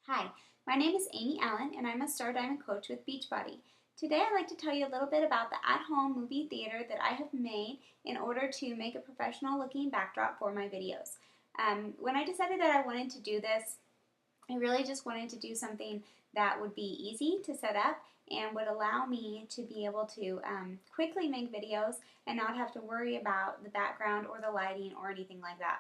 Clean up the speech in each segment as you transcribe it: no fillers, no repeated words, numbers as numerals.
Hi, my name is Amy Allen and I'm a Star Diamond coach with Beachbody. Today I'd like to tell you a little bit about the at-home movie theater that I have made in order to make a professional looking backdrop for my videos. When I decided that I wanted to do this, I really just wanted to do something that would be easy to set up and would allow me to be able to quickly make videos and not have to worry about the background or the lighting or anything like that.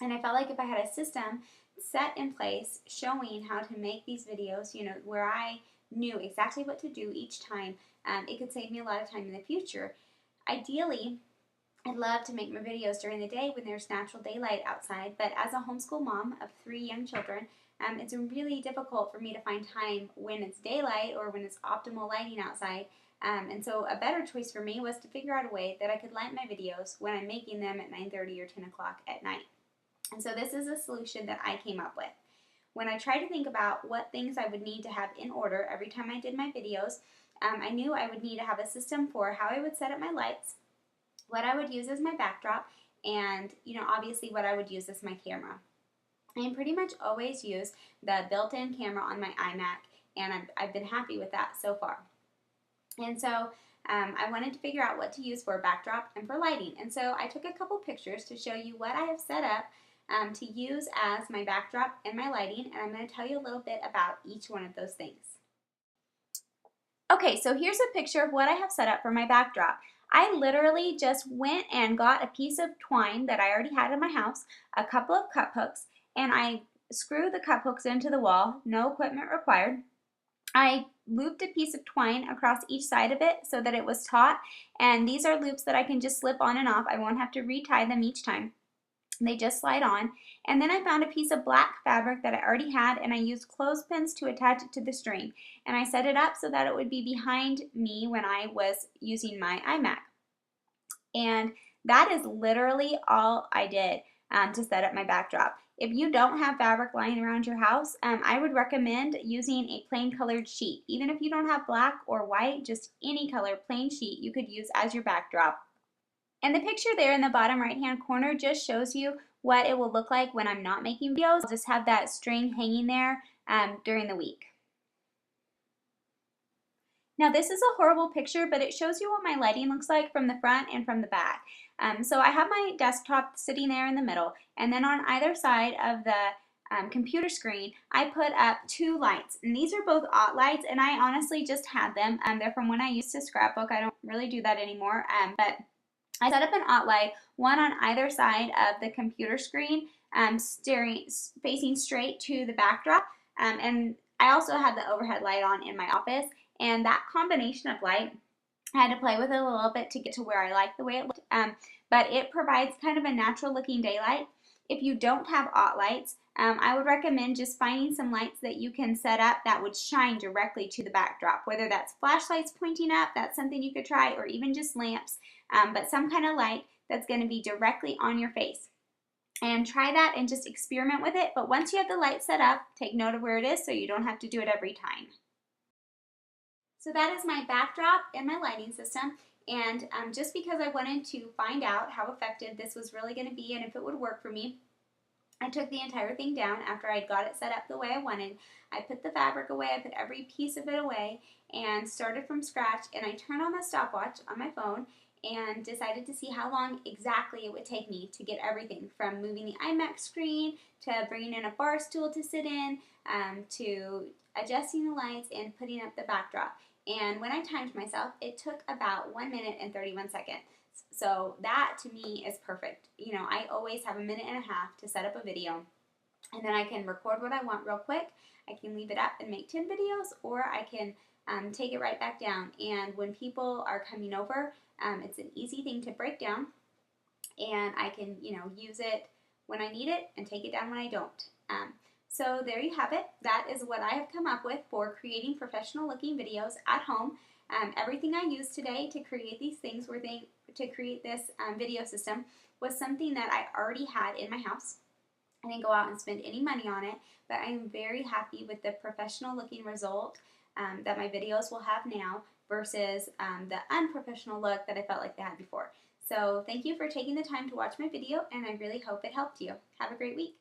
And I felt like if I had a system set in place showing how to make these videos, where I knew exactly what to do each time, it could save me a lot of time in the future. Ideally, I'd love to make my videos during the day when there's natural daylight outside, but as a homeschool mom of 3 young children, it's really difficult for me to find time when it's daylight or when it's optimal lighting outside. And so a better choice for me was to figure out a way that I could light my videos when I'm making them at 9:30 or 10 o'clock at night. And so this is a solution that I came up with. When I tried to think about what things I would need to have in order every time I did my videos, I knew I would need to have a system for how I would set up my lights, what I would use as my backdrop, and obviously what I would use as my camera. I pretty much always use the built-in camera on my iMac, and I've been happy with that so far. And so I wanted to figure out what to use for a backdrop and for lighting. And so I took a couple pictures to show you what I have set up to use as my backdrop and my lighting, and I'm going to tell you a little bit about each one of those things. Okay, so here's a picture of what I have set up for my backdrop. I literally just went and got a piece of twine that I already had in my house, a couple of cup hooks, and I screwed the cup hooks into the wall, no equipment required. I looped a piece of twine across each side of it so that it was taut, and these are loops that I can just slip on and off. I won't have to retie them each time. They just slide on. And then I found a piece of black fabric that I already had, and I used clothespins to attach it to the string. And I set it up so that it would be behind me when I was using my iMac. And that is literally all I did to set up my backdrop. If you don't have fabric lying around your house, I would recommend using a plain colored sheet. Even if you don't have black or white, just any color plain sheet you could use as your backdrop. And the picture there in the bottom right hand corner just shows you what it will look like when I'm not making videos. I'll just have that string hanging there during the week. Now this is a horrible picture, but it shows you what my lighting looks like from the front and from the back. So I have my desktop sitting there in the middle, and then on either side of the computer screen, I put up 2 lights. And these are both OTT lights, and I honestly just had them. They're from when I used to scrapbook. I don't really do that anymore, but I set up an OTT light, one on either side of the computer screen, facing straight to the backdrop, and I also had the overhead light on in my office, and that combination of light, I had to play with it a little bit to get to where I like the way it looked, but it provides kind of a natural looking daylight. If you don't have OTT lights, I would recommend just finding some lights that you can set up that would shine directly to the backdrop. Whether that's flashlights pointing up, that's something you could try, or even just lamps, but some kind of light that's going to be directly on your face. And try that and just experiment with it, but once you have the light set up, take note of where it is so you don't have to do it every time. So that is my backdrop and my lighting system, and just because I wanted to find out how effective this was really going to be and if it would work for me, I took the entire thing down after I got it set up the way I wanted. I put the fabric away, I put every piece of it away, and started from scratch, and I turned on the stopwatch on my phone and decided to see how long exactly it would take me to get everything from moving the iMac screen to bringing in a bar stool to sit in, to adjusting the lights and putting up the backdrop. And when I timed myself, it took about 1 minute and 31 seconds. So that to me is perfect. I always have 1.5 minutes to set up a video, and then I can record what I want real quick. I can leave it up and make 10 videos, or I can take it right back down. And when people are coming over, it's an easy thing to break down, and I can use it when I need it and take it down when I don't. So there you have it. That is what I have come up with for creating professional looking videos at home. Everything I used today to create these things to create this video system was something that I already had in my house. I didn't go out and spend any money on it, but I'm very happy with the professional looking result that my videos will have now versus the unprofessional look that I felt like they had before. So thank you for taking the time to watch my video, and I really hope it helped you. Have a great week.